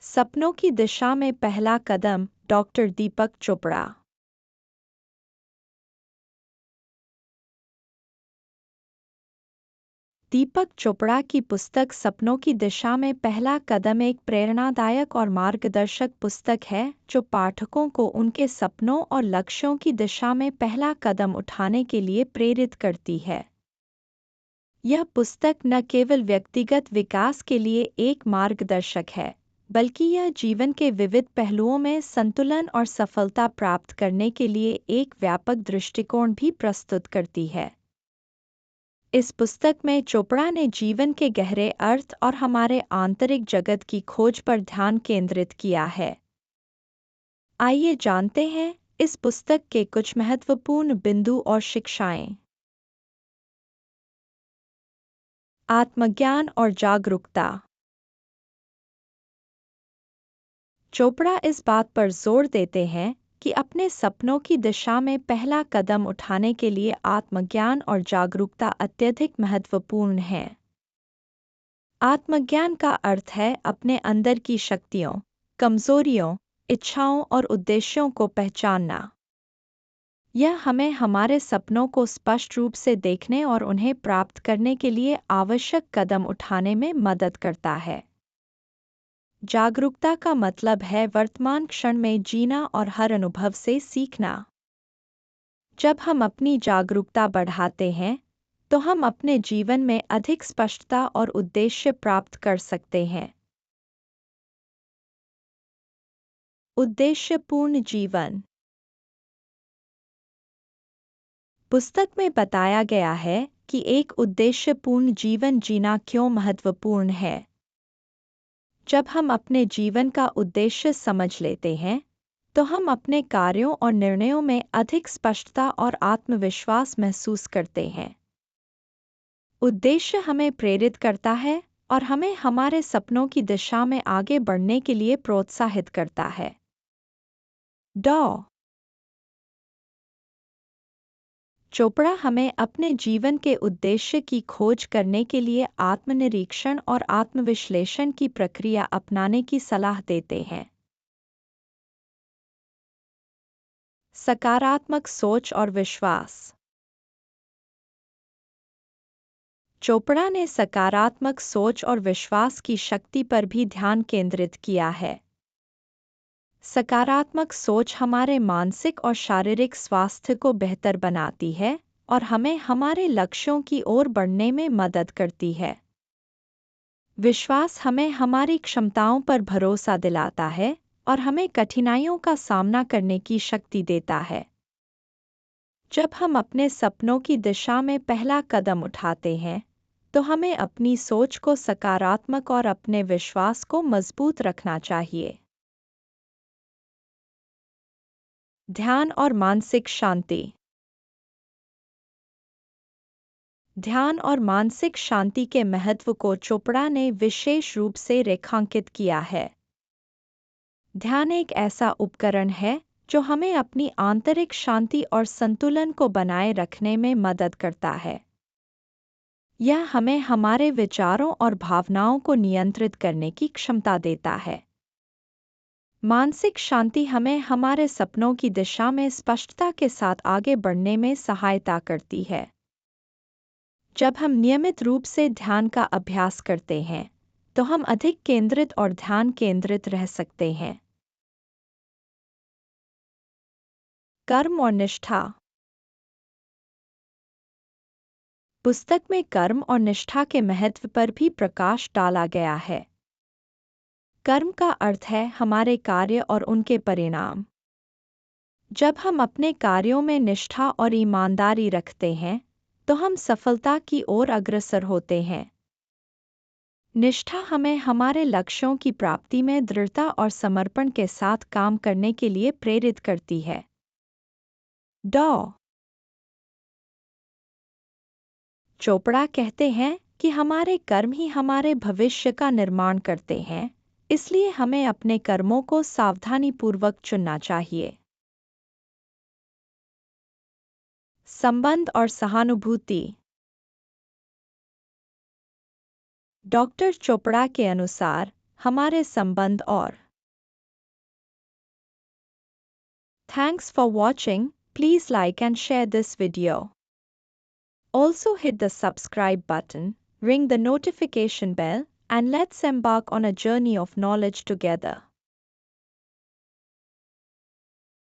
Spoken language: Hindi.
सपनों की दिशा में पहला कदम, डॉक्टर दीपक चोपड़ा। दीपक चोपड़ा की पुस्तक सपनों की दिशा में पहला कदम एक प्रेरणादायक और मार्गदर्शक पुस्तक है जो पाठकों को उनके सपनों और लक्ष्यों की दिशा में पहला कदम उठाने के लिए प्रेरित करती है। यह पुस्तक न केवल व्यक्तिगत विकास के लिए एक मार्गदर्शक है, बल्कि यह जीवन के विविध पहलुओं में संतुलन और सफलता प्राप्त करने के लिए एक व्यापक दृष्टिकोण भी प्रस्तुत करती है। इस पुस्तक में चोपड़ा ने जीवन के गहरे अर्थ और हमारे आंतरिक जगत की खोज पर ध्यान केंद्रित किया है। आइए जानते हैं इस पुस्तक के कुछ महत्वपूर्ण बिंदु और शिक्षाएं। आत्मज्ञान और जागरूकता। चोपड़ा इस बात पर जोर देते हैं कि अपने सपनों की दिशा में पहला कदम उठाने के लिए आत्मज्ञान और जागरूकता अत्यधिक महत्वपूर्ण है। आत्मज्ञान का अर्थ है अपने अंदर की शक्तियों, कमजोरियों, इच्छाओं और उद्देश्यों को पहचानना। यह हमें हमारे सपनों को स्पष्ट रूप से देखने और उन्हें प्राप्त करने के लिए आवश्यक कदम उठाने में मदद करता है। जागरूकता का मतलब है वर्तमान क्षण में जीना और हर अनुभव से सीखना। जब हम अपनी जागरूकता बढ़ाते हैं, तो हम अपने जीवन में अधिक स्पष्टता और उद्देश्य प्राप्त कर सकते हैं। उद्देश्यपूर्ण जीवन। पुस्तक में बताया गया है कि एक उद्देश्यपूर्ण जीवन जीना क्यों महत्वपूर्ण है। जब हम अपने जीवन का उद्देश्य समझ लेते हैं, तो हम अपने कार्यों और निर्णयों में अधिक स्पष्टता और आत्मविश्वास महसूस करते हैं। उद्देश्य हमें प्रेरित करता है और हमें हमारे सपनों की दिशा में आगे बढ़ने के लिए प्रोत्साहित करता है। चोपड़ा हमें अपने जीवन के उद्देश्य की खोज करने के लिए आत्मनिरीक्षण और आत्मविश्लेषण की प्रक्रिया अपनाने की सलाह देते हैं। सकारात्मक सोच और विश्वास। चोपड़ा ने सकारात्मक सोच और विश्वास की शक्ति पर भी ध्यान केंद्रित किया है। सकारात्मक सोच हमारे मानसिक और शारीरिक स्वास्थ्य को बेहतर बनाती है और हमें हमारे लक्ष्यों की ओर बढ़ने में मदद करती है। विश्वास हमें हमारी क्षमताओं पर भरोसा दिलाता है और हमें कठिनाइयों का सामना करने की शक्ति देता है। जब हम अपने सपनों की दिशा में पहला कदम उठाते हैं, तो हमें अपनी सोच को सकारात्मक और अपने विश्वास को मजबूत रखना चाहिए। ध्यान और मानसिक शांति। ध्यान और मानसिक शांति के महत्व को चोपड़ा ने विशेष रूप से रेखांकित किया है। ध्यान एक ऐसा उपकरण है जो हमें अपनी आंतरिक शांति और संतुलन को बनाए रखने में मदद करता है। यह हमें हमारे विचारों और भावनाओं को नियंत्रित करने की क्षमता देता है। मानसिक शांति हमें हमारे सपनों की दिशा में स्पष्टता के साथ आगे बढ़ने में सहायता करती है। जब हम नियमित रूप से ध्यान का अभ्यास करते हैं, तो हम अधिक केंद्रित और ध्यान केंद्रित रह सकते हैं। कर्म और निष्ठा। पुस्तक में कर्म और निष्ठा के महत्व पर भी प्रकाश डाला गया है। कर्म का अर्थ है हमारे कार्य और उनके परिणाम। जब हम अपने कार्यों में निष्ठा और ईमानदारी रखते हैं, तो हम सफलता की ओर अग्रसर होते हैं। निष्ठा हमें हमारे लक्ष्यों की प्राप्ति में दृढ़ता और समर्पण के साथ काम करने के लिए प्रेरित करती है। चोपड़ा कहते हैं कि हमारे कर्म ही हमारे भविष्य का निर्माण करते हैं, इसलिए हमें अपने कर्मों को सावधानीपूर्वक चुनना चाहिए। संबंध और सहानुभूति। डॉक्टर चोपड़ा के अनुसार हमारे संबंध और Thanks for watching. Please like and share this video. Also hit the subscribe button, ring the notification bell, and let's embark on a journey of knowledge together.